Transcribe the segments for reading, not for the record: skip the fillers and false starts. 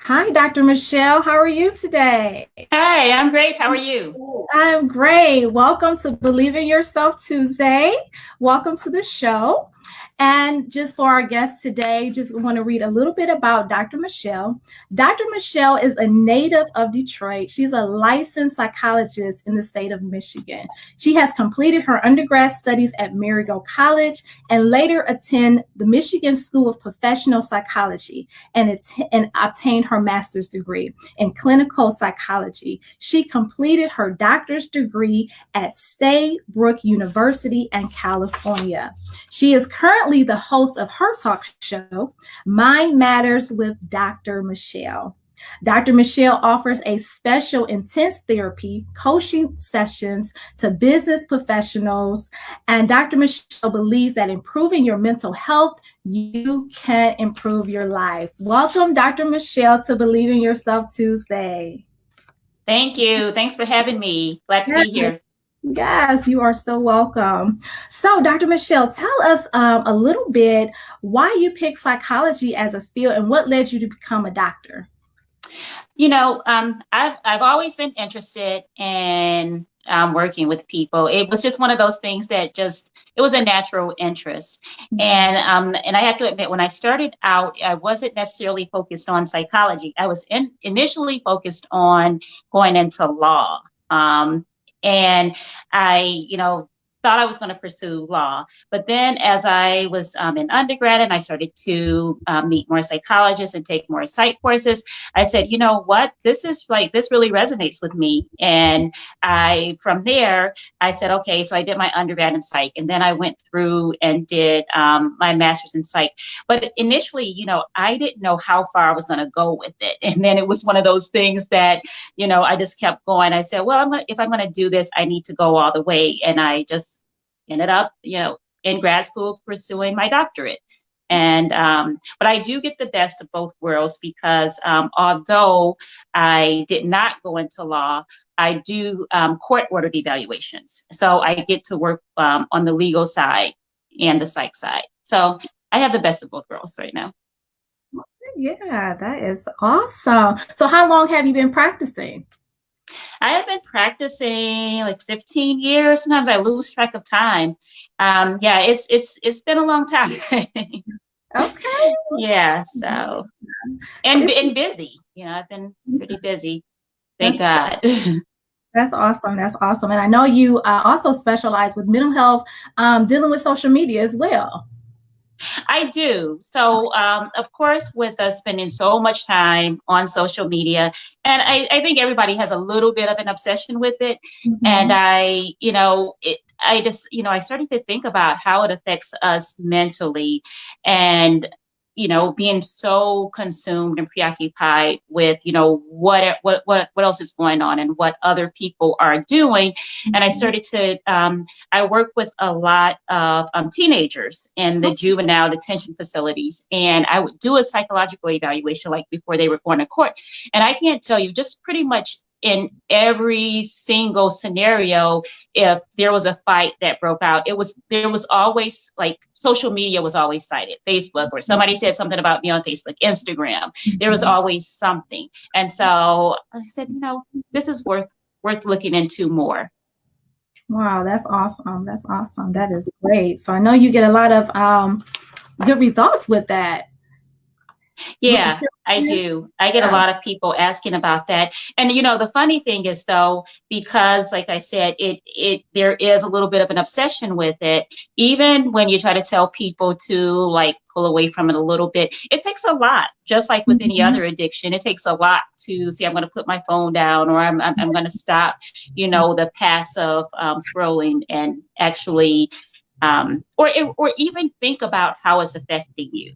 Hi, Dr. Michelle. How are you today? Hi, I'm great. How are you? I'm great. Welcome to Believe in Yourself Tuesday. Welcome to the show. And just for our guest today, just want to read a little bit about Dr. Michelle. Dr. Michelle is a native of Detroit. She's a licensed psychologist in the state of Michigan. She has completed her undergrad studies at Marigo College and later attended the Michigan School of Professional Psychology and obtained her master's degree in clinical psychology. She completed her doctor's degree at Staybrook University in California. She is currently the host of her talk show, Mind Matters with Dr. Michelle. Dr. Michelle offers a special intense therapy coaching sessions to business professionals. And Dr. Michelle believes that improving your mental health, you can improve your life. Welcome, Dr. Michelle, to Believe in Yourself Tuesday. Thank you. Thanks for having me. Glad to be here. Yes, you are so welcome. So, Dr. Michelle, tell us a little bit why you picked psychology as a field and what led you to become a doctor. I've always been interested in working with people. It was just one of those things that it was a natural interest. And I have to admit, when I started out, I wasn't necessarily focused on psychology. I was initially focused on going into law. And I thought I was going to pursue law. But then as I was in undergrad and I started to meet more psychologists and take more psych courses, I said, you know what, this really resonates with me. And from there, I said, okay, so I did my undergrad in psych. And then I went through and did my master's in psych. But initially, I didn't know how far I was going to go with it. And then it was one of those things that, I just kept going. I said, well, if I'm going to do this, I need to go all the way. And I just ended up, in grad school pursuing my doctorate. And but I do get the best of both worlds because although I did not go into law, I do court ordered evaluations. So I get to work on the legal side and the psych side. So I have the best of both worlds right now. Yeah, that is awesome. So, how long have you been practicing? I have been practicing like 15 years. Sometimes I lose track of time. Yeah, it's been a long time. Okay. Yeah, so and busy. I've been pretty busy. Thank That's God. that's awesome. That's awesome. And I know you also specialize with mental health, dealing with social media as well. I do. So, of course, with us spending so much time on social media, and I think everybody has a little bit of an obsession with it. And Mhm. I started to think about how it affects us mentally and, being so consumed and preoccupied with, what else is going on and what other people are doing. And I started to, I work with a lot of teenagers in the juvenile detention facilities, and I would do a psychological evaluation like before they were going to court. And I can't tell you, just pretty much in every single scenario, if there was a fight that broke out, there was always, like, social media was always cited, Facebook, or somebody said something about me on Facebook, Instagram. There was always something. And so I said, this is worth looking into more. Wow, that's awesome. That's awesome. That is great. So I know you get a lot of good results with that. Yeah, I do. I get a Yeah. lot of people asking about that. And the funny thing is, though, because like I said, there is a little bit of an obsession with it. Even when you try to tell people to, like, pull away from it a little bit, it takes a lot. Just like with any Mhm. other addiction, it takes a lot to say, I'm going to put my phone down, or I'm going to stop, the passive scrolling, and actually, or even think about how it's affecting you.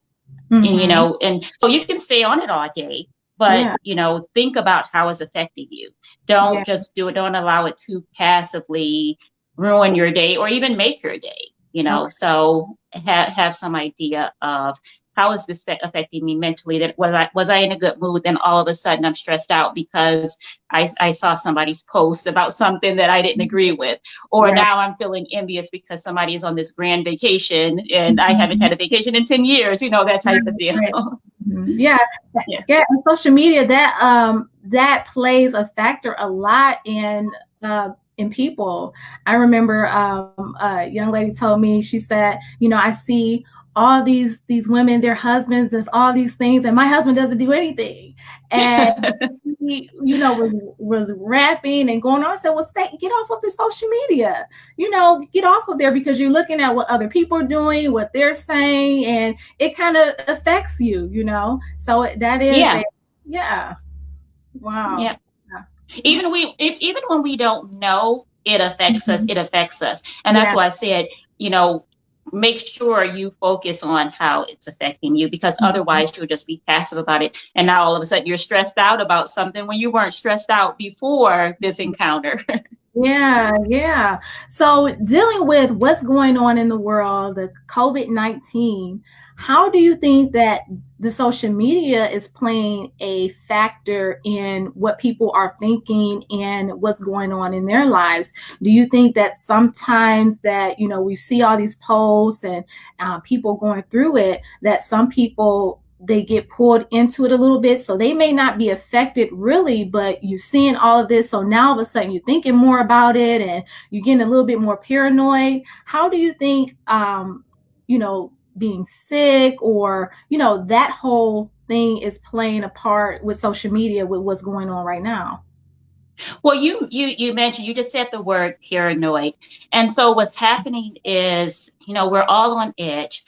And Mhm. and so you can stay on it all day, but Yeah. think about how it's affecting you. Yeah. Don't just do it. Don't allow it to passively ruin your day or even make your day. Okay. So have some idea of how is this affecting me mentally. That was I in a good mood? Then all of a sudden I'm stressed out because I saw somebody's post about something that I didn't agree with, or Right. now I'm feeling envious because somebody is on this grand vacation and I haven't Mhm. had a vacation in 10 years. That type of deal. Right. Yeah, Yeah. yeah. And social media, that plays a factor a lot in people. I remember a young lady told me, she said, I see all these women, their husbands does all these things, and my husband doesn't do anything. And he, was rapping and going on. I said, well, get off of the social media. Get off of there, because you're looking at what other people are doing, what they're saying, and it kind of affects you. So that is Yeah. yeah. Wow. Yeah. Even when we don't know it affects us, Mhm. it affects us. And that's Yeah. why I said, you know, make sure you focus on how it's affecting you, because Mhm. otherwise you'll just be passive about it. And now all of a sudden you're stressed out about something when you weren't stressed out before this encounter. Yeah, yeah. So dealing with what's going on in the world, the COVID-19, how do you think that the social media is playing a factor in what people are thinking and what's going on in their lives? Do you think that sometimes that, we see all these posts and people going through it, that some people they get pulled into it a little bit, so they may not be affected really, but you're seeing all of this, so now all of a sudden you're thinking more about it and you're getting a little bit more paranoid? How do you think being sick, or that whole thing is playing a part with social media, with what's going on right now? Well, you mentioned, you just said the word paranoid. And so what's happening is, we're all on edge.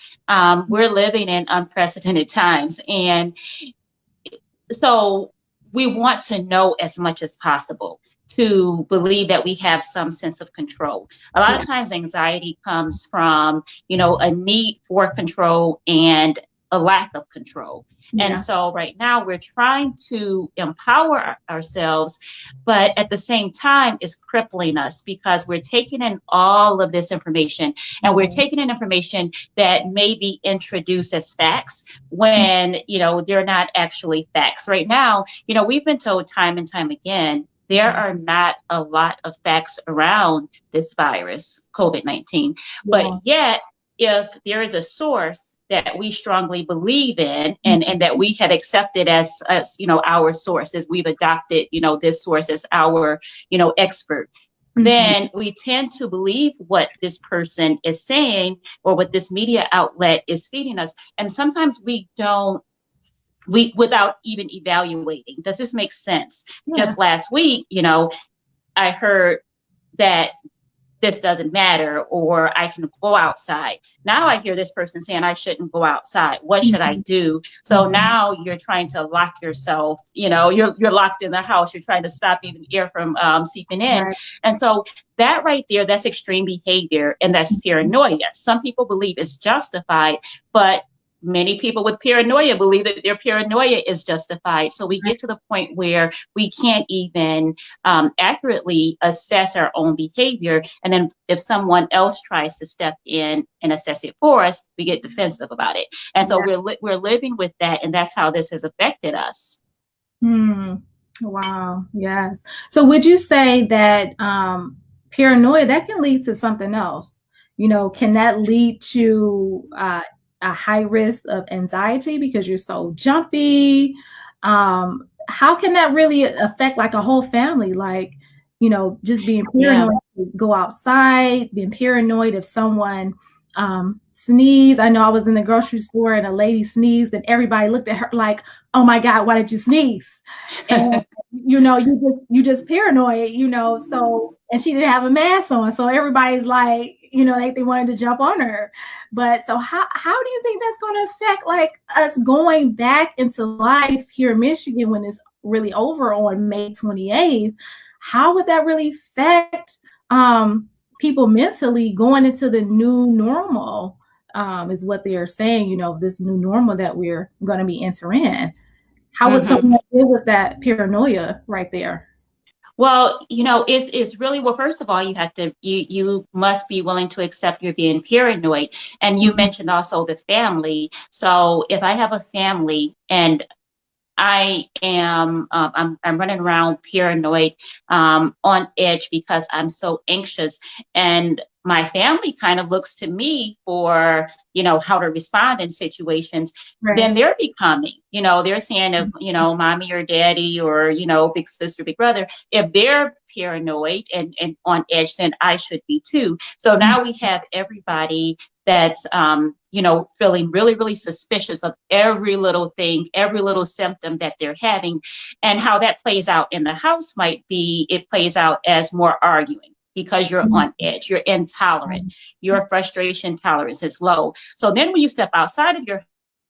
We're living in unprecedented times. And so we want to know as much as possible to believe that we have some sense of control. A lot Yeah. of times anxiety comes from, a need for control and a lack of control. And Yeah. so right now we're trying to empower ourselves, but at the same time it's crippling us, because we're taking in all of this information, and we're Right. taking in information that may be introduced as facts when, they're not actually facts. Right now, we've been told time and time again, there are not a lot of facts around this virus, COVID-19. But Yeah. yet, if there is a source that we strongly believe in, and that we have accepted as our source, as we've adopted, this source as our, expert, Mhm. then we tend to believe what this person is saying, or what this media outlet is feeding us. And sometimes without even evaluating, does this make sense? Yeah. Just last week, I heard that this doesn't matter, or I can go outside. Now I hear this person saying I shouldn't go outside. What should I Mhm. do? So Mhm. now you're trying to lock yourself, you're locked in the house. You're trying to stop even air from seeping in. Right. And so that right there, that's extreme behavior, and that's paranoia. Some people believe it's justified, but many people with paranoia believe that their paranoia is justified. So we get to the point where we can't even accurately assess our own behavior. And then if someone else tries to step in and assess it for us, we get defensive about it. And so Yeah. we're living with that, and that's how this has affected us. Hmm. Wow. Yes. So would you say that paranoia that can lead to something else? Can that lead to a high risk of anxiety because you're so jumpy? How can that really affect like a whole family? Like, just being Yeah. paranoid to go outside, being paranoid if someone sneeze. I know I was in the grocery store and a lady sneezed and everybody looked at her like, oh my God, why did you sneeze? And you just paranoid, so, and she didn't have a mask on. So everybody's like, like they wanted to jump on her. But so how do you think that's going to affect like us going back into life here in Michigan when it's really over on May 28th? How would that really affect people mentally going into the new normal? Is what they are saying, this new normal that we're going to be entering. How would Mm-hmm. someone deal with that paranoia right there? Well, it's really, well, first of all, you must be willing to accept you're being paranoid. And you Mhm. mentioned also the family. So if I have a family and I am I'm running around paranoid, on edge because I'm so anxious, and my family kind of looks to me for, how to respond in situations. Then Right. they're becoming, they're saying if, mommy or daddy or, big sister, big brother, if they're paranoid and on edge, then I should be too. So now we have everybody that's, feeling really, really suspicious of every little thing, every little symptom that they're having. And how that plays out in the house might be, it plays out as more arguing because you're on edge, you're intolerant, your frustration tolerance is low. So then when you step outside of your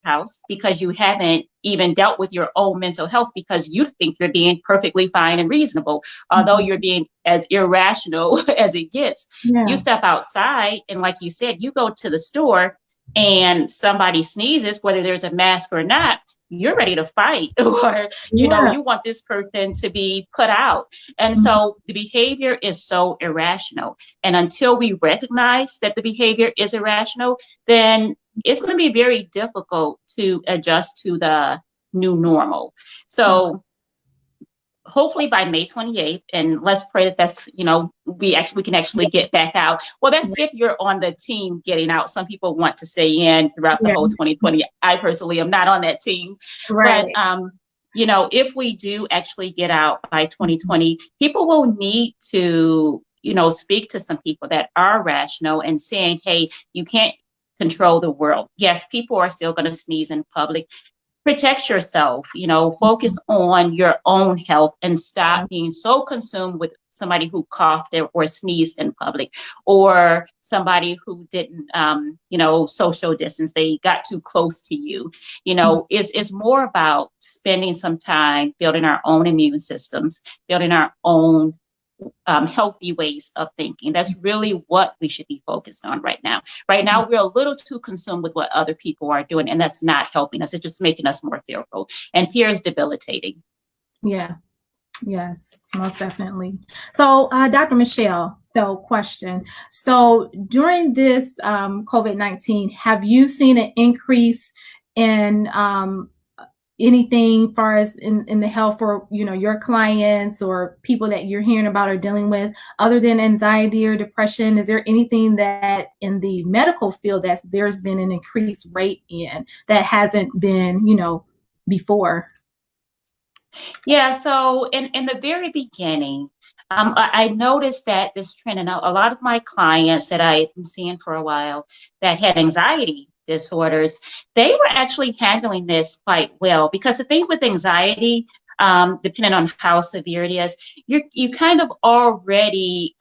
house, because you haven't even dealt with your own mental health, because you think you're being perfectly fine and reasonable, although you're being as irrational as it gets. You Yeah. step outside, and like you said, you go to the store and somebody sneezes, whether there's a mask or not, you're ready to fight, or Yeah. you want this person to be put out. And so the behavior is so irrational, and until we recognize that the behavior is irrational, then it's going to be very difficult to adjust to the new normal. So hopefully by May 28th, and let's pray that that's, we can actually get back out. Well, that's if you're on the team getting out. Some people want to stay in throughout the Yeah. whole 2020. I personally am not on that team, but, Right. if we do actually get out by 2020, people will need to, speak to some people that are rational and saying, hey, you can't control the world. Yes, people are still going to sneeze in public. Protect yourself, focus on your own health and stop being so consumed with somebody who coughed or sneezed in public, or somebody who didn't, social distance. They got too close to you. It's more about spending some time building our own immune systems, building our own healthy ways of thinking. That's really what we should be focused on right now. Right now, we're a little too consumed with what other people are doing, and that's not helping us. It's just making us more fearful, and fear is debilitating. Yeah. Yes, most definitely. So, Dr. Michele, so question. So during this COVID-19, have you seen an increase in anything far as in the health for, your clients or people that you're hearing about or dealing with, other than anxiety or depression? Is there anything that in the medical field that there's been an increased rate in that hasn't been, before? Yeah, so in the very beginning, I noticed that this trend, and a lot of my clients that I had been seeing for a while that had anxiety disorders, they were actually handling this quite well. Because the thing with anxiety, depending on how severe it is, you kind of already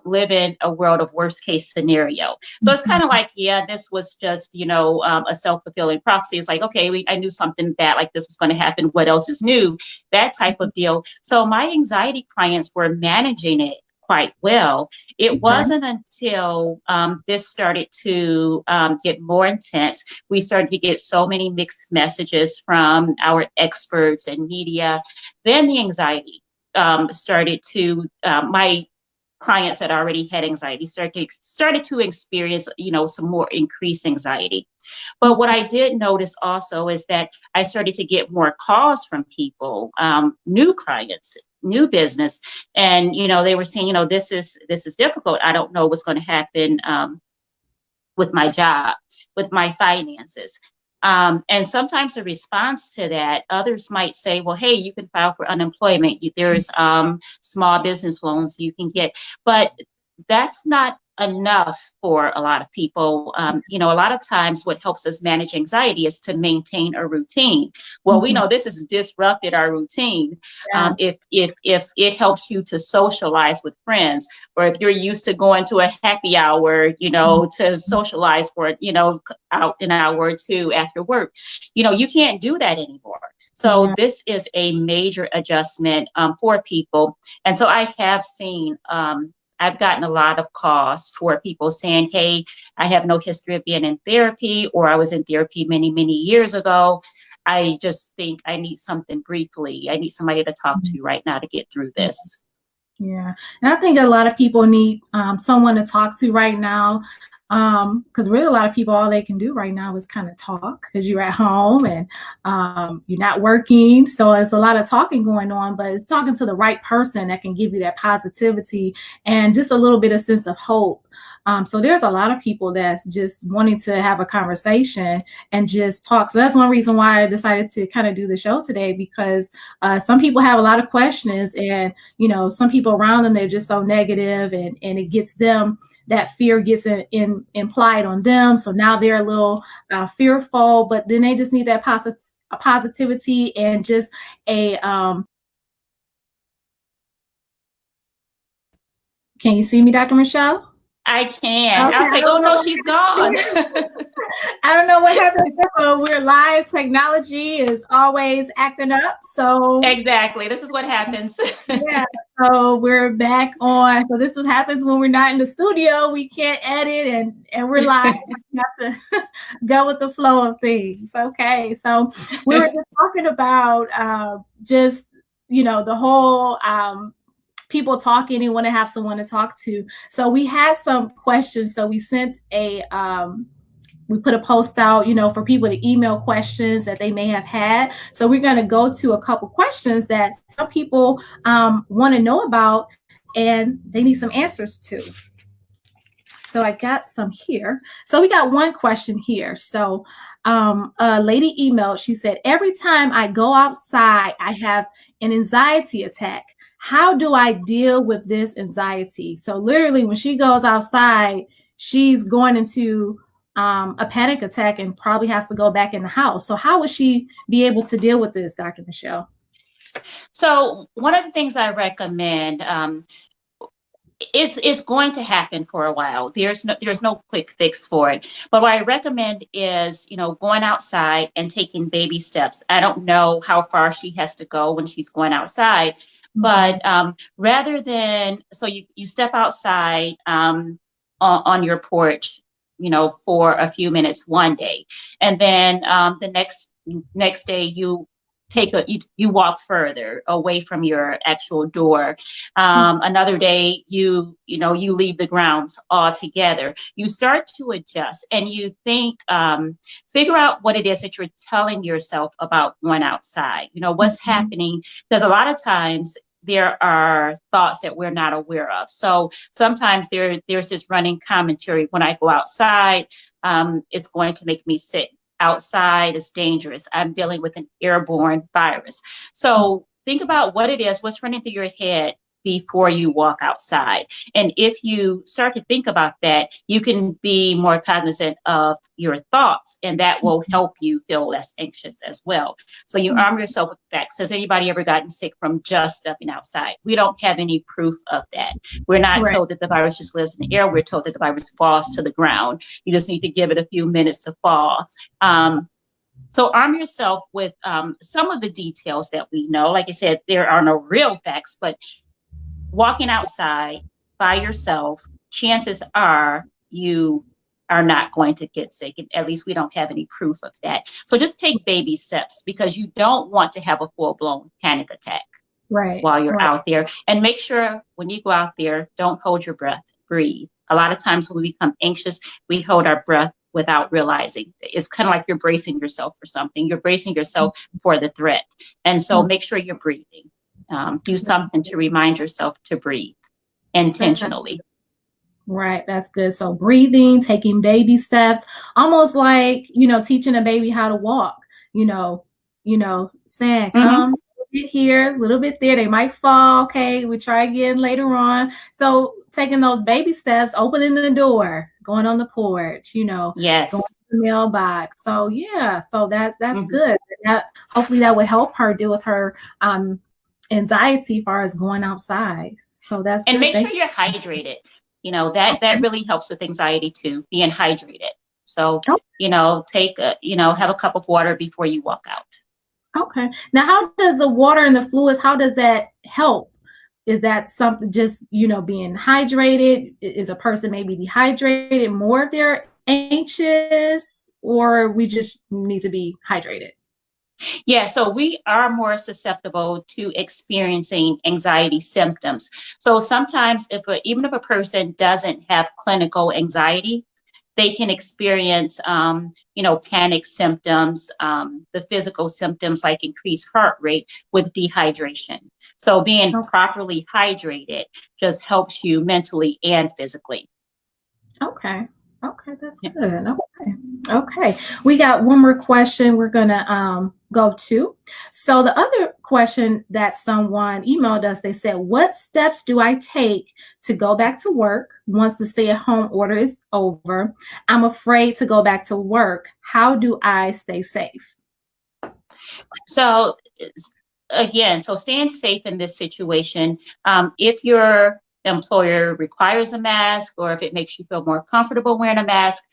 live in a world of worst case scenario. So it's kind of like, yeah, this was just, a self-fulfilling prophecy. It's like, okay, I knew something bad like this was going to happen. What else is new? That type of deal. So my anxiety clients were managing it quite well. It wasn't until this started to get more intense, we started to get so many mixed messages from our experts and media. Then the anxiety started to, my clients that already had anxiety started to experience, some more increased anxiety. But what I did notice also is that I started to get more calls from people, new clients, new business, and they were saying, this is difficult. I don't know what's going to happen with my job, with my finances. And sometimes the response to that, others might say, well, hey, you can file for unemployment. There's small business loans you can get. But that's not enough for a lot of people. A lot of times what helps us manage anxiety is to maintain a routine. Well, we know this has disrupted our routine. If it helps you to socialize with friends, or if you're used to going to a happy hour, to socialize for, out an hour or two after work, you can't do that anymore. So this is a major adjustment for people. And so I have seen, I've gotten a lot of calls for people saying, hey, I have no history of being in therapy, or I was in therapy many, many years ago. I just think I need something briefly. I need somebody to talk to right now to get through this. Yeah. And I think a lot of people need someone to talk to right now. Because really a lot of people, all they can do right now is kind of talk because you're at home and you're not working. So it's a lot of talking going on, but it's talking to the right person that can give you that positivity and just a little bit of sense of hope. So there's a lot of people that's just wanting to have a conversation and just talk. So that's one reason why I decided to kind of do the show today, because some people have a lot of questions, and some people around them, they're just so negative, and it gets them, that fear gets implied on them. So now they're a little fearful, but then they just need that positivity and just a can you see me, Dr. Michelle? I can. Okay, I was like, oh no, she's gone. I don't know what happened. We're live. Technology is always acting up. So exactly, this is what happens. Yeah. So we're back on. So this is what happens when we're not in the studio. We can't edit, and we're live. We have to go with the flow of things. Okay. So we were just talking about just the whole people talking and want to have someone to talk to. So we had some questions. So we sent we put a post out, for people to email questions that they may have had. So we're going to go to a couple questions that some people want to know about and they need some answers to. So I got some here. So we got one question here. So a lady emailed, she said, every time I go outside, I have an anxiety attack. How do I deal with this anxiety? So literally when she goes outside, she's going into a panic attack and probably has to go back in the house. So how would she be able to deal with this, Dr. Michele? So one of the things I recommend, it's going to happen for a while. There's no quick fix for it. But what I recommend is, going outside and taking baby steps. I don't know how far she has to go when she's going outside, but rather than, so you step outside on your porch, for a few minutes one day, and then the next day you walk further away from your actual door. Another day you leave the grounds altogether. You start to adjust and you think, figure out what it is that you're telling yourself about going outside. What's happening, because a lot of times there are thoughts that we're not aware of. So sometimes there's this running commentary: when I go outside, it's going to make me sick. Outside is dangerous. I'm dealing with an airborne virus. So think about what it is, what's running through your head before you walk outside. And if you start to think about that, you can be more cognizant of your thoughts, and that will help you feel less anxious as well. So you arm yourself with facts. Has anybody ever gotten sick from just stepping outside? We don't have any proof of that. We're not told that the virus just lives in the air. We're told that the virus falls to the ground. You just need to give it a few minutes to fall. So arm yourself with some of the details that we know. Like I said, there are no real facts, but walking outside by yourself, chances are you are not going to get sick. And at least we don't have any proof of that. So just take baby steps, because you don't want to have a full-blown panic attack while you're out there. And make sure when you go out there, don't hold your breath, breathe. A lot of times when we become anxious, we hold our breath without realizing. It's kind of like you're bracing yourself for something. You're bracing yourself for the threat. And so make sure you're breathing. Do something to remind yourself to breathe intentionally. Right. That's good. So breathing, taking baby steps, almost like, teaching a baby how to walk, saying, come a bit here, a little bit there. They might fall. Okay. We try again later on. So taking those baby steps, opening the door, going on the porch, yes, going to the mailbox. So yeah. So that's good. Hopefully that would help her deal with her, anxiety as far as going outside. So that's and good. make sure you're hydrated. That really helps with anxiety too, being hydrated. So take have a cup of water before you walk out. Okay. Now, how does the water and the fluids, how does that help? Is that something just being hydrated? Is a person maybe dehydrated more if they're anxious, or we just need to be hydrated? Yeah, so we are more susceptible to experiencing anxiety symptoms. So sometimes even if a person doesn't have clinical anxiety, they can experience, panic symptoms, the physical symptoms like increased heart rate with dehydration. So being properly hydrated just helps you mentally and physically. Okay. Okay, that's good. Okay. Okay. We got one more question we're gonna go to. So the other question that someone emailed us, they said, what steps do I take to go back to work once the stay-at-home order is over? I'm afraid to go back to work. How do I stay safe? So again, so staying safe in this situation, if your employer requires a mask or if it makes you feel more comfortable wearing a mask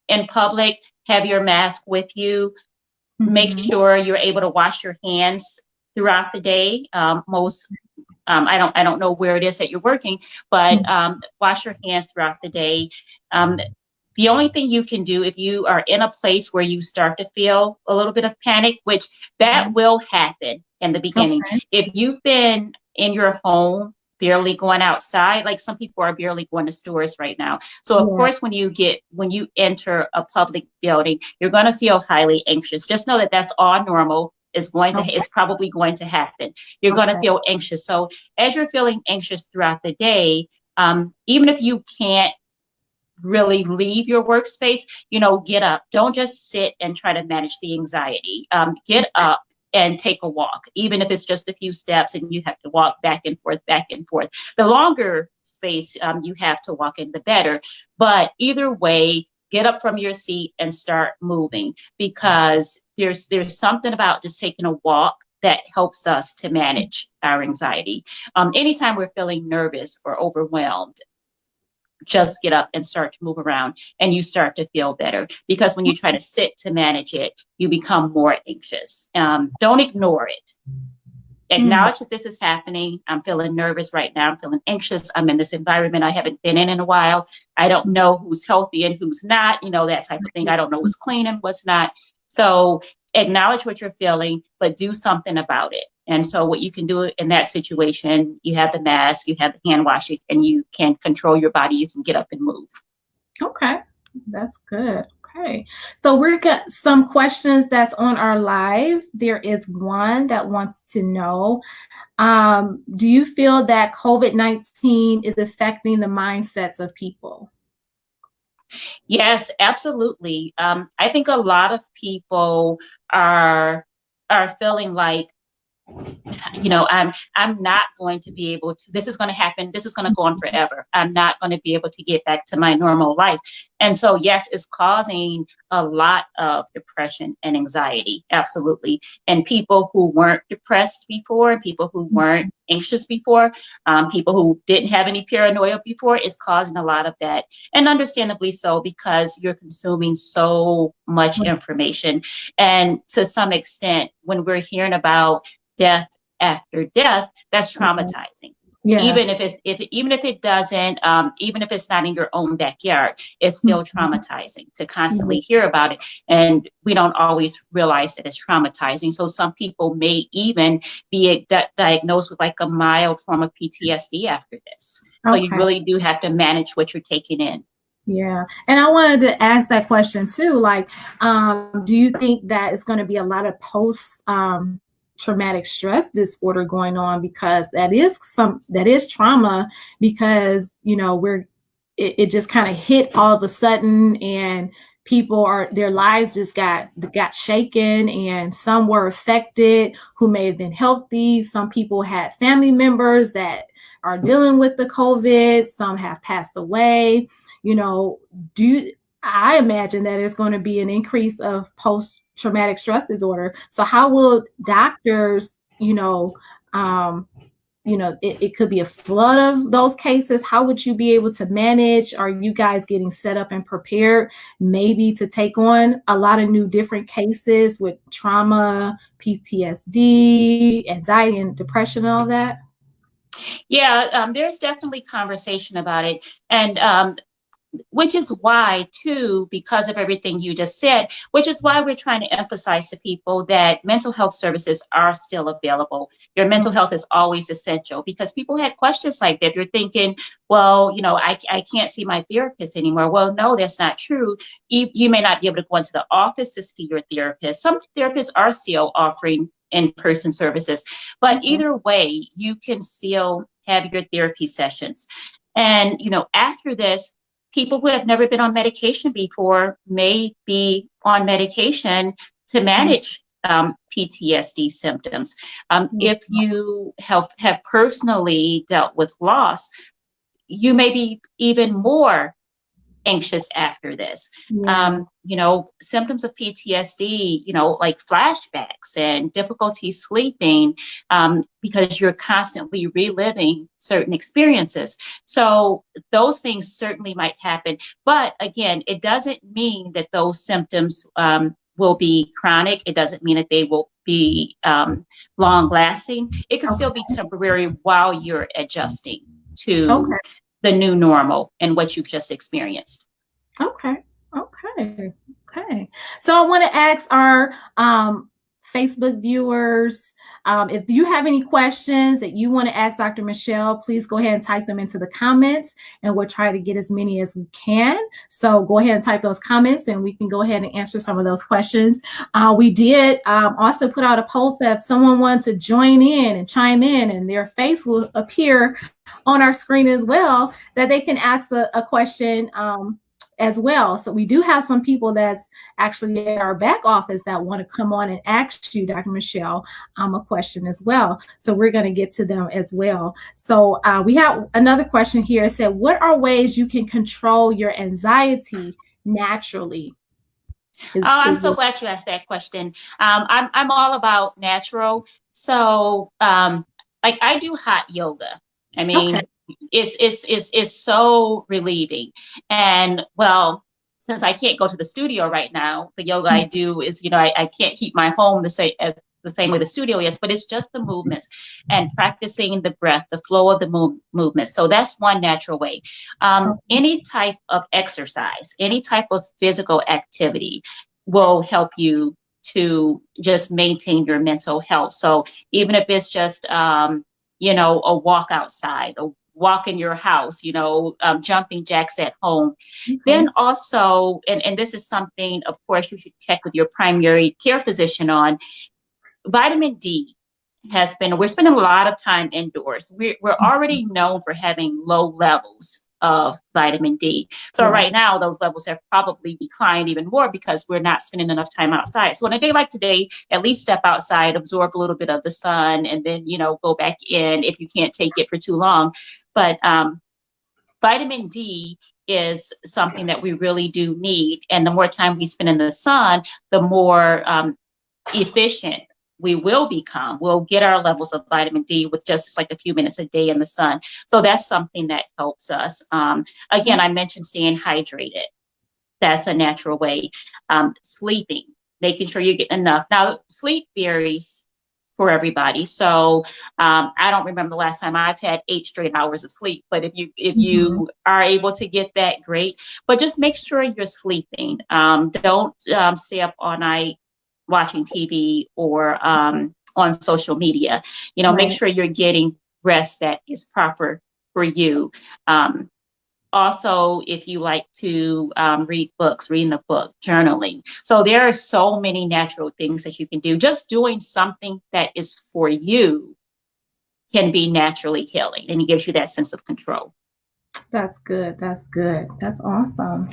in public, have your mask with you. Make sure you're able to wash your hands throughout the day. I don't know where it is that you're working, but wash your hands throughout the day. The only thing you can do if you are in a place where you start to feel a little bit of panic, which that will happen in the beginning. If you've been in your home, barely going outside, like some people are barely going to stores right now. So of course, when you enter a public building, you're going to feel highly anxious. Just know that that's all normal. It's probably going to happen. You're going to feel anxious. So as you're feeling anxious throughout the day, even if you can't really leave your workspace, get up. Don't just sit and try to manage the anxiety. Get up and take a walk, even if it's just a few steps and you have to walk back and forth, back and forth. The longer space you have to walk in, the better. But either way, get up from your seat and start moving, because there's something about just taking a walk that helps us to manage our anxiety. Anytime we're feeling nervous or overwhelmed, just get up and start to move around and you start to feel better, because when you try to sit to manage it, you become more anxious. Don't ignore it. Acknowledge that this is happening. I'm feeling nervous right now. I'm feeling anxious. I'm in this environment I haven't been in a while. I don't know who's healthy and who's not, that type of thing. I don't know what's clean and what's not. So acknowledge what you're feeling, but do something about it. And so what you can do in that situation, you have the mask, you have the hand washing, and you can control your body. You can get up and move. Okay, that's good. Okay, so we've got some questions that's on our live. There is one that wants to know, do you feel that COVID-19 is affecting the mindsets of people? Yes, absolutely. I think a lot of people are feeling like, I'm not going to be able to, this is going to happen. This is going to go on forever. I'm not going to be able to get back to my normal life. And so, yes, it's causing a lot of depression and anxiety. Absolutely. And people who weren't depressed before, people who weren't anxious before, people who didn't have any paranoia before, is causing a lot of that. And understandably so, because you're consuming so much information. And to some extent, when we're hearing about death after death, that's traumatizing. Yeah. Even if it doesn't, even if it's not in your own backyard, it's still traumatizing to constantly hear about it. And we don't always realize that it's traumatizing. So some people may even be diagnosed with like a mild form of PTSD after this. So you really do have to manage what you're taking in. Yeah. And I wanted to ask that question too. Like, do you think that it's going to be a lot of post traumatic stress disorder going on, because that is trauma, because it just kind of hit all of a sudden, and their lives just got shaken, and some were affected who may have been healthy. Some people had family members that are dealing with the COVID. Some have passed away. I imagine that there's going to be an increase of post-traumatic stress disorder. So how will doctors, it could be a flood of those cases. How would you be able to manage? Are you guys getting set up and prepared maybe to take on a lot of new different cases with trauma, PTSD, anxiety and depression and all that? Yeah, there's definitely conversation about it. And which is why, too, because of everything you just said, which is why we're trying to emphasize to people that mental health services are still available. Your mental health is always essential, because people had questions like that. You're thinking, well, I can't see my therapist anymore. Well, no, that's not true. You may not be able to go into the office to see your therapist. Some therapists are still offering in-person services, but either way, you can still have your therapy sessions. And, after this, people who have never been on medication before may be on medication to manage PTSD symptoms. If you have personally dealt with loss, you may be even more anxious after this. Symptoms of PTSD, like flashbacks and difficulty sleeping, because you're constantly reliving certain experiences. So those things certainly might happen. But again, it doesn't mean that those symptoms will be chronic. It doesn't mean that they will be long lasting. It could still be temporary while you're adjusting to the new normal and what you've just experienced. Okay. So I want to ask our Facebook viewers, if you have any questions that you want to ask Dr. Michele, please go ahead and type them into the comments, and we'll try to get as many as we can. So go ahead and type those comments, and we can go ahead and answer some of those questions. We did also put out a post that if someone wants to join in and chime in, and their face will appear on our screen as well, that they can ask a question as well. So we do have some people that's actually at our back office that want to come on and ask you, Dr. Michele, a question as well. So we're going to get to them as well. So we have another question here. It said, what are ways you can control your anxiety naturally? I'm so glad you asked that question. I'm all about natural. So like I do hot yoga. I mean, it's so relieving. And well, since I can't go to the studio right now, the yoga I do is, I can't keep my home the same way the studio is, but it's just the movements and practicing the breath, the flow of the movements. So that's one natural way. Any type of exercise, any type of physical activity will help you to just maintain your mental health. So even if it's just, a walk outside, a walk in your house, jumping jacks at home. Then also, and this is something, of course, you should check with your primary care physician on. Vitamin D we're spending a lot of time indoors. We're already known for having low levels of vitamin D. So right now, those levels have probably declined even more because we're not spending enough time outside. So on a day like today, at least step outside, absorb a little bit of the sun, and then, go back in if you can't take it for too long. But vitamin D is something that we really do need. And the more time we spend in the sun, the more efficient we will become. We'll get our levels of vitamin D with just like a few minutes a day in the sun. So that's something that helps us. Again, I mentioned staying hydrated. That's a natural way. Sleeping, making sure you get enough. Now, sleep varies for everybody. So I don't remember the last time I've had 8 straight hours of sleep, but if you are able to get that, great. But just make sure you're sleeping. Don't stay up all night watching TV or on social media. Make sure you're getting rest that is proper for you. Also, if you like to read books, reading a book, journaling. So there are so many natural things that you can do. Just doing something that is for you can be naturally healing, and it gives you that sense of control. That's good. That's awesome.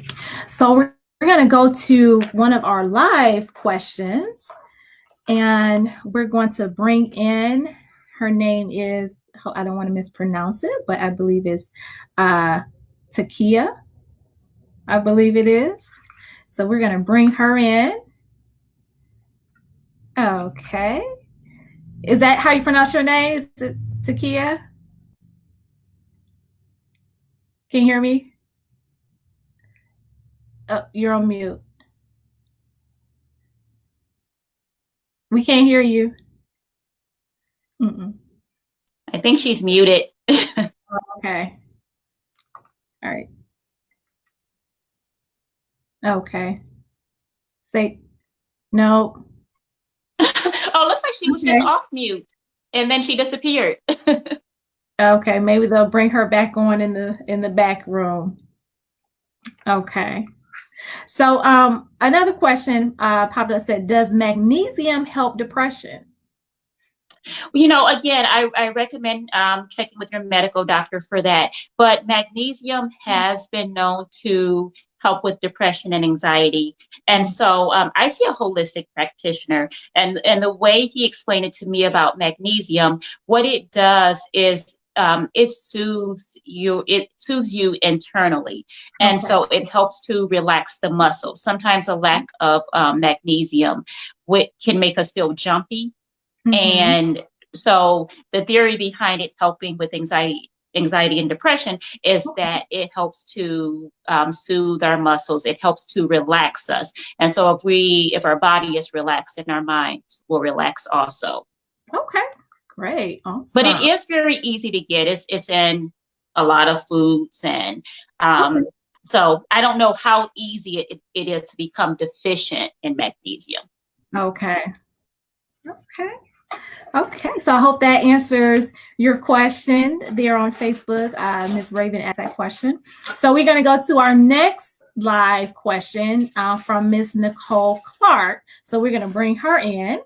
So we're going to go to one of our live questions, and we're going to bring in, her name is, I don't want to mispronounce it, but I believe it's Takia. I believe it is. So we're going to bring her in. Okay. Is that how you pronounce your name? Is it Takia? Can you hear me? Oh, you're on mute. We can't hear you. I think she's muted. Okay. All right. Okay. Say no. Oh, looks like she was just Okay. off mute and then she disappeared. Okay. Maybe they'll bring her back on in the back room. Okay. So another question popped up said, does magnesium help depression? Again, I recommend checking with your medical doctor for that. But magnesium has been known to help with depression and anxiety. And so I see a holistic practitioner, and the way he explained it to me about magnesium, what it does is it soothes you. It soothes you internally, and Okay. so it helps to relax the muscles. Sometimes a lack of magnesium can make us feel jumpy, Mm-hmm. and so the theory behind it helping with anxiety and depression is that it helps to soothe our muscles. It helps to relax us. And so if our body is relaxed, then our mind will relax also. Okay. Great. But it Awesome. is very easy to get. It's in a lot of foods, and Okay. so I don't know how easy it is to become deficient in magnesium. Okay. Okay. Okay, so I hope that answers your question there on Facebook. Ms. Raven asked that question. So we're going to go to our next live question from Ms. Nicole Clark. So we're going to bring her in.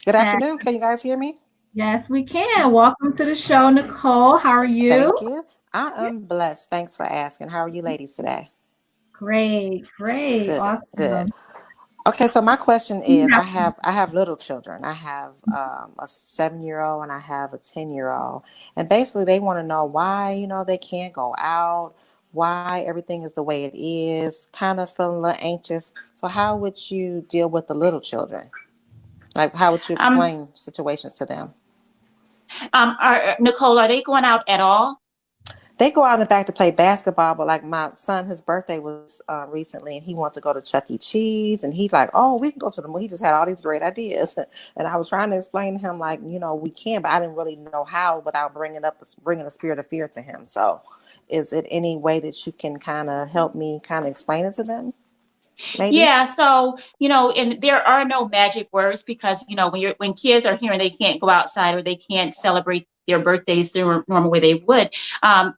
Good And afternoon. Can you guys hear me? yes, we can. Welcome to the show, Nicole. How are you? Thank you. I am blessed. Thanks for asking. How are you ladies today? Great, great, Good, good. awesome. Okay, so my question is Yeah. I have little children. I have a 7-year old and I have a 10-year old. And basically they want to know why, they can't go out, why everything is the way it is, kind of feeling a little anxious. So how would you deal with the little children? Like how would you Um, explain situations to them? Nicole, are they going out at all? They go out in the back to play basketball, but like my son, his birthday was recently, and he wanted to go to Chuck E. Cheese, and he's like, "Oh, we can go to the movie." He just had all these great ideas, and I was trying to explain to him like, we can, but I didn't really know how without bringing a spirit of fear to him. So, is it any way that you can kind of help me kind of explain it to them? Maybe. Yeah, so and there are no magic words because when kids are hearing they can't go outside or they can't celebrate their birthdays the normal way they would,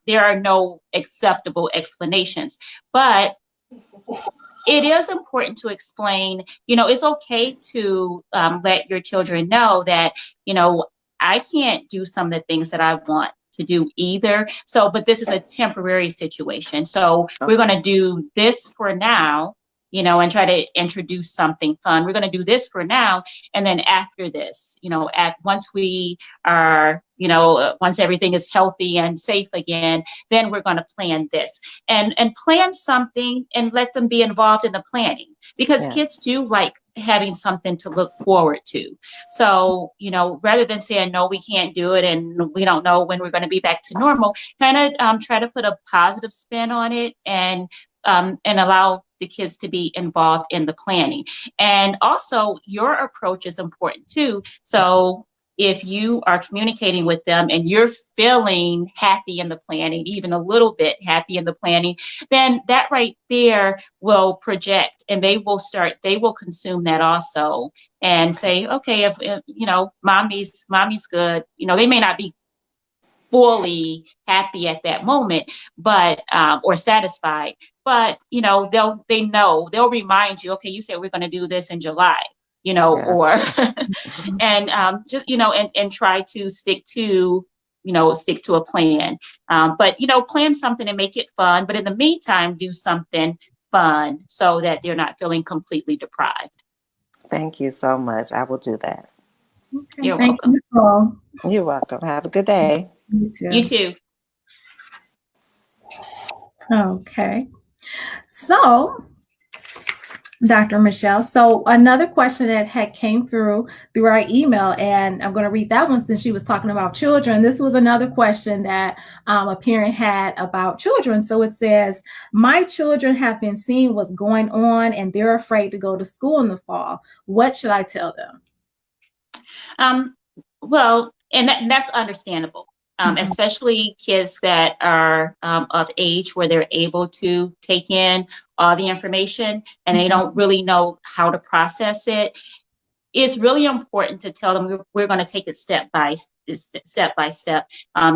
there are no acceptable explanations. But it is important to explain, it's okay to let your children know that, I can't do some of the things that I want to do either. So, but this is a temporary situation. So we're going Okay. to do this for now, and try to introduce something fun. We're going to do this for now. And then after this, once we are, once everything is healthy and safe again, then we're going to plan this and plan something and let them be involved in the planning because Yes. kids do like having something to look forward to. So, rather than saying, no, we can't do it and we don't know when we're going to be back to normal, kind of try to put a positive spin on it and allow the kids to be involved in the planning. And also, your approach is important too. So, if you are communicating with them and you're feeling happy in the planning, even a little bit happy in the planning, then that right there will project and they will consume that also and Okay. say, okay, if mommy's good. They may not be fully happy at that moment, but or satisfied, but they'll remind you, okay, you said we're going to do this in July, or Yes. and just and try to stick to a plan, but plan something and make it fun, but in the meantime do something fun so that they're not feeling completely deprived. Thank you so much. I will do that. Okay, You're thank you, welcome. Nicole. You're welcome. Have a good day. You You too. too. Okay. So Dr. Michelle. So another question that had came through our email, and I'm going to read that one since she was talking about children. This was another question that a parent had about children. So it says, my children have been seeing what's going on and they're afraid to go to school in the fall. What should I tell them? Um, well, and that's understandable. especially kids that are of age where they're able to take in all the information and they don't really know how to process it. It's really important to tell them we're going to take it step by step,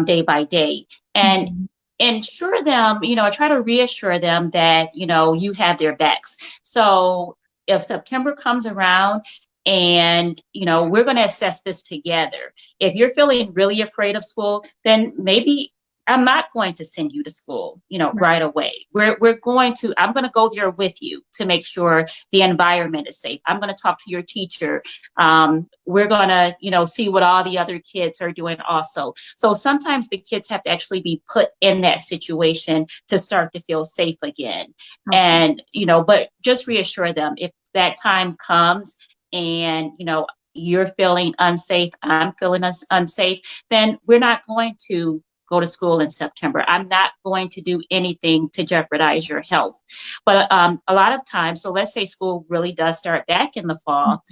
day by day, and ensure them, try to reassure them that, you have their backs. So if September comes around and, we're going to assess this together. If you're feeling really afraid of school, then maybe I'm not going to send you to school, right away. I'm going to go there with you to make sure the environment is safe. I'm going to talk to your teacher. We're going to, see what all the other kids are doing also. So sometimes the kids have to actually be put in that situation to start to feel safe again. Okay. And, but just reassure them if that time comes and, you're feeling unsafe, I'm feeling unsafe, then we're not going to go to school in September. I'm not going to do anything to jeopardize your health. But a lot of times, so let's say school really does start back in the fall,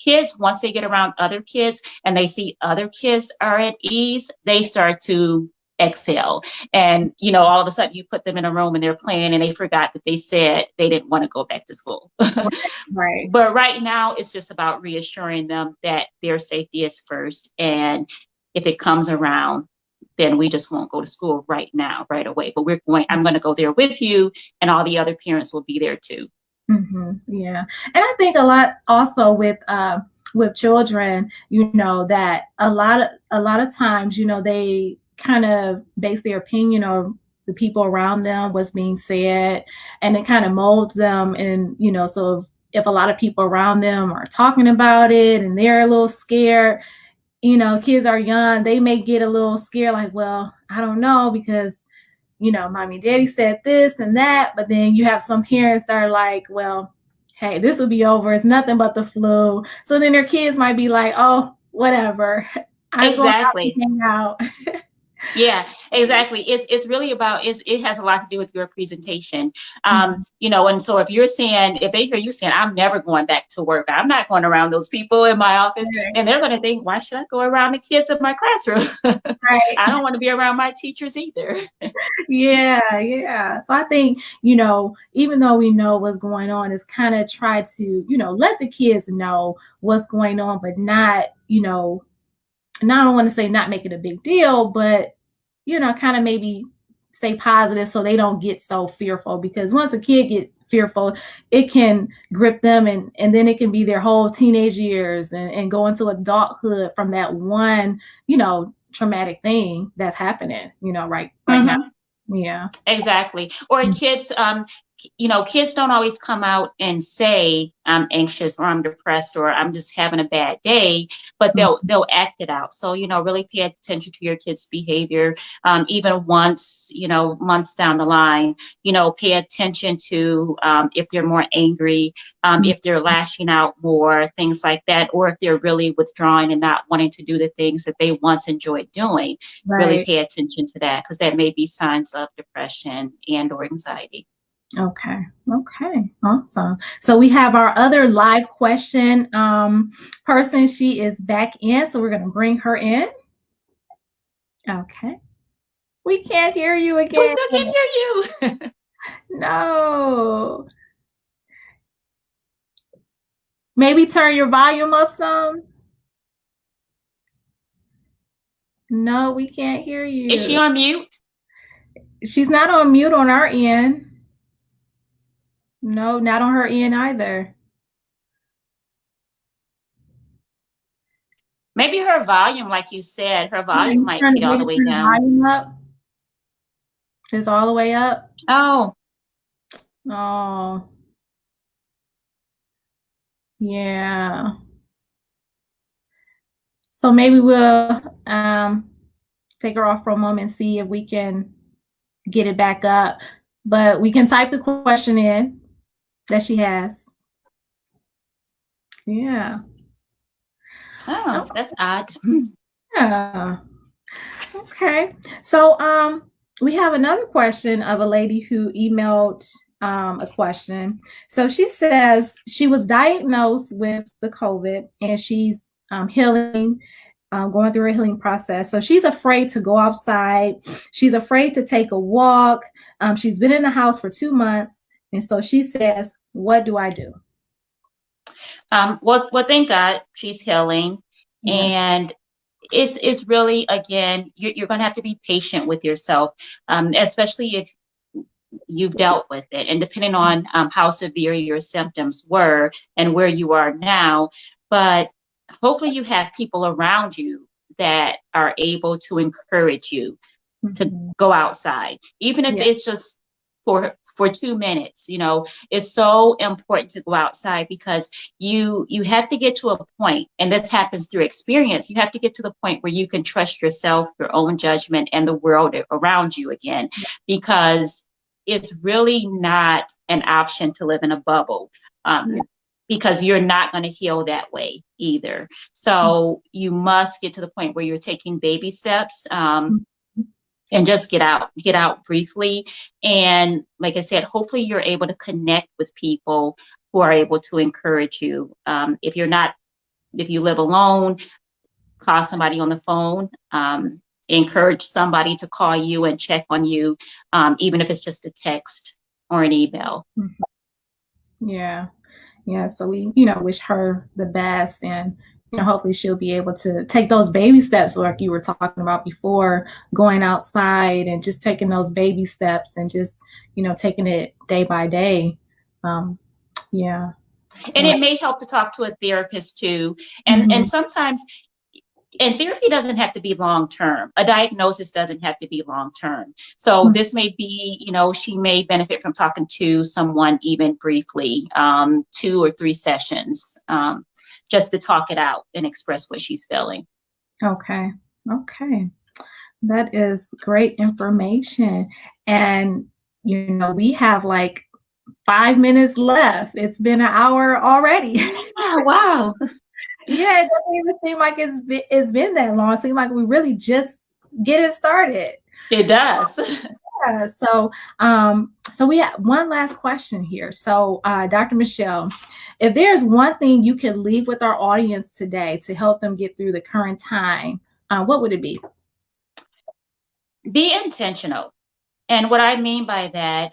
kids, once they get around other kids and they see other kids are at ease, they start to exhale. And, all of a sudden you put them in a room and they're playing and they forgot that they said they didn't want to go back to school. Right. But right now it's just about reassuring them that their safety is first. And if it comes around, then we just won't go to school right now, right away. But I'm going to go there with you, and all the other parents will be there too. Yeah. And I think a lot also with children, that a lot of times, they kind of base their opinion on the people around them, what's being said, and it kind of molds them. And, so if a lot of people around them are talking about it and they're a little scared, kids are young, they may get a little scared, like, well, I don't know, because, mommy and daddy said this and that. But then you have some parents that are like, well, hey, this will be over. It's nothing but the flu. So then their kids might be like, oh, whatever. Exactly. Hang out. Yeah, exactly. It's really about, it has a lot to do with your presentation. And so if they hear you saying, I'm never going back to work, I'm not going around those people in my office, and they're going to think, why should I go around the kids in my classroom? Right. I don't want to be around my teachers either. Yeah. So I think, even though we know what's going on, is kind of try to, let the kids know what's going on, but not, now I don't want to say not make it a big deal, but, kind of maybe stay positive so they don't get so fearful, because once a kid get fearful, it can grip them and then it can be their whole teenage years and go into adulthood from that one, traumatic thing that's happening, right now. Yeah, exactly. Or kids, kids don't always come out and say I'm anxious or I'm depressed or I'm just having a bad day, but they'll act it out. So, really pay attention to your kids' behavior. Even once, months down the line, pay attention to if they're more angry, if they're lashing out more, things like that, or if they're really withdrawing and not wanting to do the things that they once enjoyed doing. Right. Really pay attention to that, because that may be signs of depression and or anxiety. Okay. Awesome. So we have our other live question person. She is back in, so we're going to bring her in. Okay. We can't hear you again. We still can't hear you. No. Maybe turn your volume up some. No, we can't hear you. Is she on mute? She's not on mute on our end. No, not on her end either. Maybe her volume, like you said, her volume might be all the way down. Volume up. It's all the way up. Oh. Yeah. So maybe we'll take her off for a moment and see if we can get it back up. But we can type the question in that she has. Yeah. Oh, that's odd. Yeah. Okay. So we have another question of a lady who emailed a question. So she says she was diagnosed with the COVID and she's healing going through a healing process. So she's afraid to go outside. She's afraid to take a walk. She's been in the house for 2 months. And so she says, what do I do? Well, thank God she's healing. Yeah. And it's really, again, you're going to have to be patient with yourself, especially if you've dealt with it, and depending on how severe your symptoms were and where you are now. But hopefully you have people around you that are able to encourage you to go outside, even if it's just for 2 minutes. It's so important to go outside, because you have to get to a point, and this happens through experience. You have to get to the point where you can trust yourself, your own judgment, and the world around you again, because it's really not an option to live in a bubble, because you're not going to heal that way either. So you must get to the point where you're taking baby steps, and just get out briefly. And like I said, hopefully you're able to connect with people who are able to encourage you. If you live alone, call somebody on the phone. Encourage somebody to call you and check on you, even if it's just a text or an email. Yeah. So we, wish her the best, and hopefully she'll be able to take those baby steps like you were talking about before, going outside and just taking those baby steps and just, taking it day by day. Yeah. So. And it may help to talk to a therapist too. And sometimes, and therapy doesn't have to be long-term. A diagnosis doesn't have to be long-term. So this may be, she may benefit from talking to someone even briefly, 2 or 3 sessions, just to talk it out and express what she's feeling. Okay. That is great information. And, we have like 5 minutes left. It's been an hour already. Oh, wow. Yeah, it doesn't even seem like it's been that long. It seems like we really just getting started. It does. So we have one last question here. So, Dr. Michele, if there's one thing you could leave with our audience today to help them get through the current time, what would it be? Be intentional. And what I mean by that,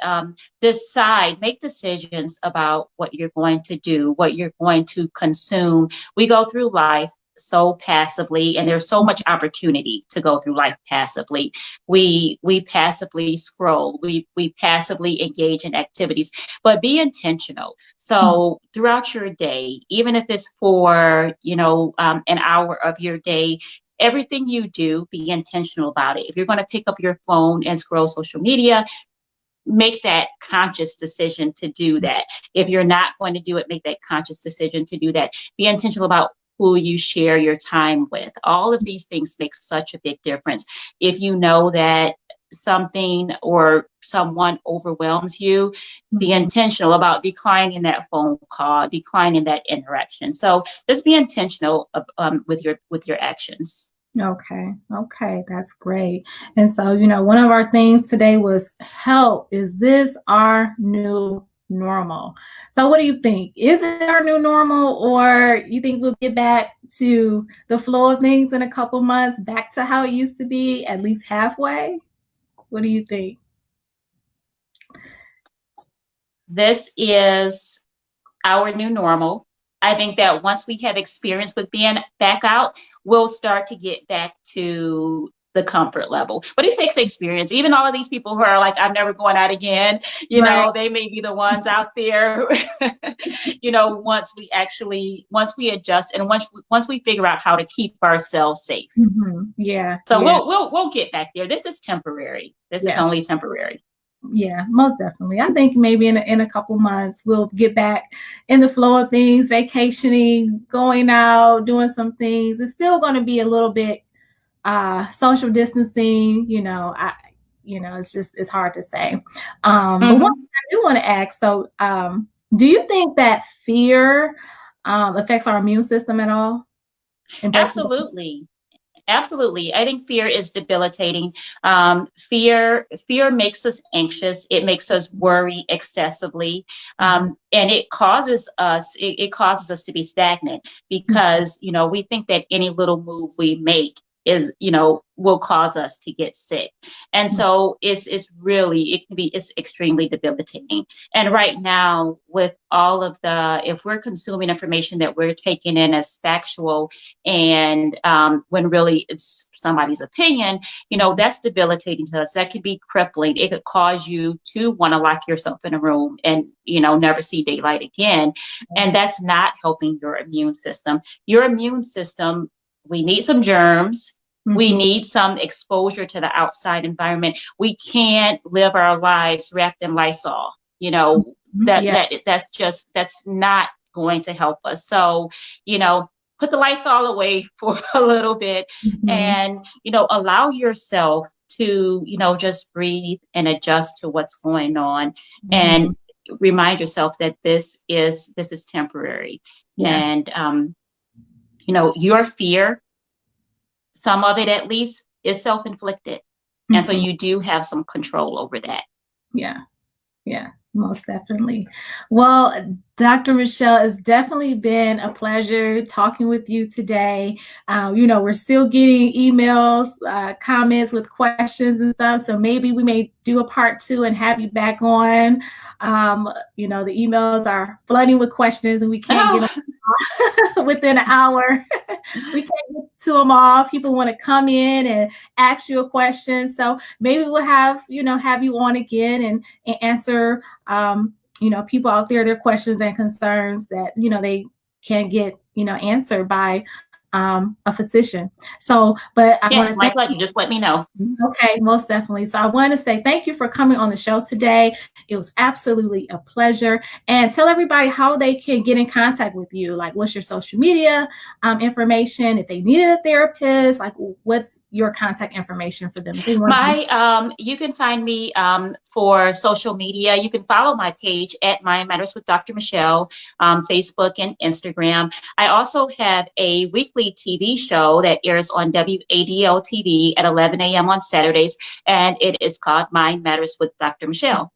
make decisions about what you're going to do, what you're going to consume. We go through life so passively, and there's so much opportunity to go through life passively. We passively scroll, we passively engage in activities, but be intentional. So throughout your day, even if it's for, an hour of your day, everything you do, be intentional about it. If you're going to pick up your phone and scroll social media, make that conscious decision to do that. If you're not going to do it, make that conscious decision to do that. Be intentional about who you share your time with. All of these things make such a big difference. If you know that something or someone overwhelms you, be intentional about declining that phone call, declining that interaction. So just be intentional with your actions. Okay, that's great. And so, one of our things today was help. Is this our new normal? So what do you think? Is it our new normal, or you think we'll get back to the flow of things in a couple months, back to how it used to be, at least halfway? What do you think? This is our new normal. I think that once we have experience with being back out, we'll start to get back to the comfort level. But it takes experience. Even all of these people who are like, I'm never going out again, they may be the ones out there, once we adjust and once we figure out how to keep ourselves safe. Yeah. So we'll get back there. This is temporary. This is only temporary. Yeah, most definitely. I think maybe in a couple months we'll get back in the flow of things, vacationing, going out, doing some things. It's still going to be a little bit social distancing, it's hard to say. But one thing I do want to ask, so do you think that fear affects our immune system at all? Absolutely. Absolutely. I think fear is debilitating. Fear makes us anxious. It makes us worry excessively. And it causes us to be stagnant because, we think that any little move we make is, will cause us to get sick. And so it's extremely debilitating. And right now, with all of if we're consuming information that we're taking in as factual, and when really it's somebody's opinion, that's debilitating to us. That could be crippling. It could cause you to want to lock yourself in a room and, never see daylight again. And that's not helping your immune system. Your immune system, we need some germs. We need some exposure to the outside environment. We can't live our lives wrapped in Lysol. That's not going to help us. So, put the Lysol away for a little bit and, allow yourself to, just breathe and adjust to what's going on and remind yourself that this is temporary. And, your fear, some of it at least, is self-inflicted. And so you do have some control over that. Yeah, most definitely. Well, Dr. Michele, it's definitely been a pleasure talking with you today. We're still getting emails, comments with questions and stuff. So maybe we may do a part 2 and have you back on. The emails are flooding with questions and we can't get them within an hour. We can't get to them all. People want to come in and ask you a question. So maybe we'll have you on again and answer, people out there, their questions and concerns that, they can't get, answered by a physician. So, but I want to my pleasure. Just let me know. Okay, most definitely. So I want to say thank you for coming on the show today. It was absolutely a pleasure. And tell everybody how they can get in contact with you. Like, what's your social media information? If they needed a therapist, like, what's your contact information for them? You can find me for social media. You can follow my page at Mind Matters with Dr. Michele, Facebook and Instagram. I also have a weekly TV show that airs on WADL TV at 11 a.m. on Saturdays, and it is called Mind Matters with Dr. Michele.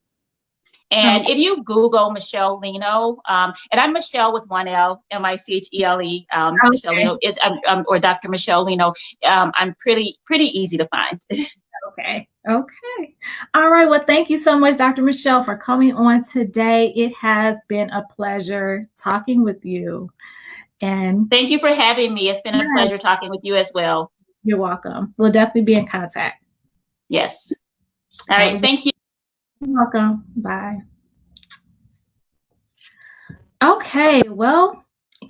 And if you Google Michele Leno, and I'm Michele with one L, Michele, Michele Leno, or Dr. Michele Leno, I'm pretty easy to find. Okay. All right. Well, thank you so much, Dr. Michele, for coming on today. It has been a pleasure talking with you. And thank you for having me. It's been a pleasure talking with you as well. You're welcome. We'll definitely be in contact. Yes. All right. Thank you. You're welcome. Bye. Okay. Well,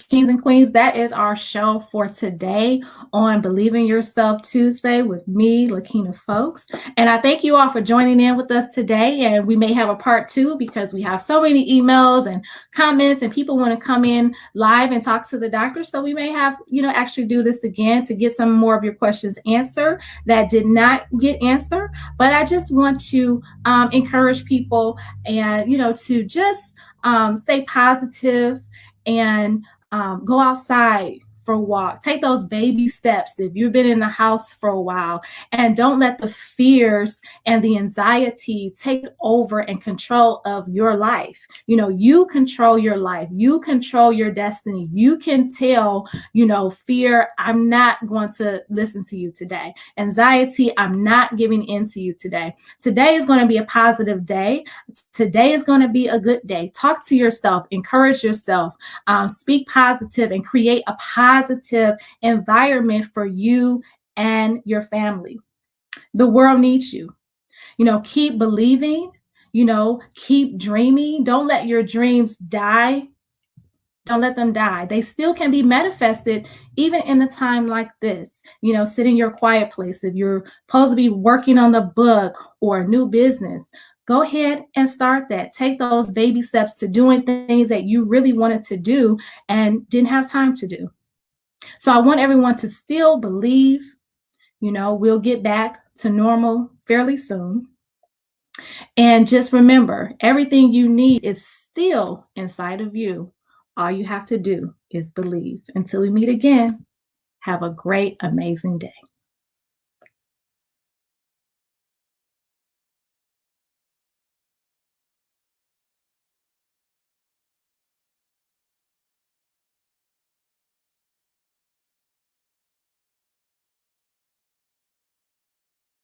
Kings and Queens, that is our show for today on Believe in Yourself Tuesday with me, Lakina Folks. And I thank you all for joining in with us today. And we may have a part 2 because we have so many emails and comments and people want to come in live and talk to the doctor. So we may have, actually do this again to get some more of your questions answered that did not get answered. But I just want to encourage people and, to just stay positive and go outside for a walk. Take those baby steps if you've been in the house for a while, and don't let the fears and the anxiety take over and control of your life. You control your life. You control your destiny. You can tell, fear, I'm not going to listen to you today. Anxiety, I'm not giving in to you today. Today is going to be a positive day. Today is going to be a good day. Talk to yourself, encourage yourself, speak positive, and create a positive environment for you and your family. The world needs you. Keep believing, keep dreaming. Don't let your dreams die. Don't let them die. They still can be manifested even in a time like this. Sit in your quiet place. If you're supposed to be working on the book or a new business, go ahead and start that. Take those baby steps to doing things that you really wanted to do and didn't have time to do. So I want everyone to still believe, we'll get back to normal fairly soon. And just remember, everything you need is still inside of you. All you have to do is believe. Until we meet again, have a great, amazing day.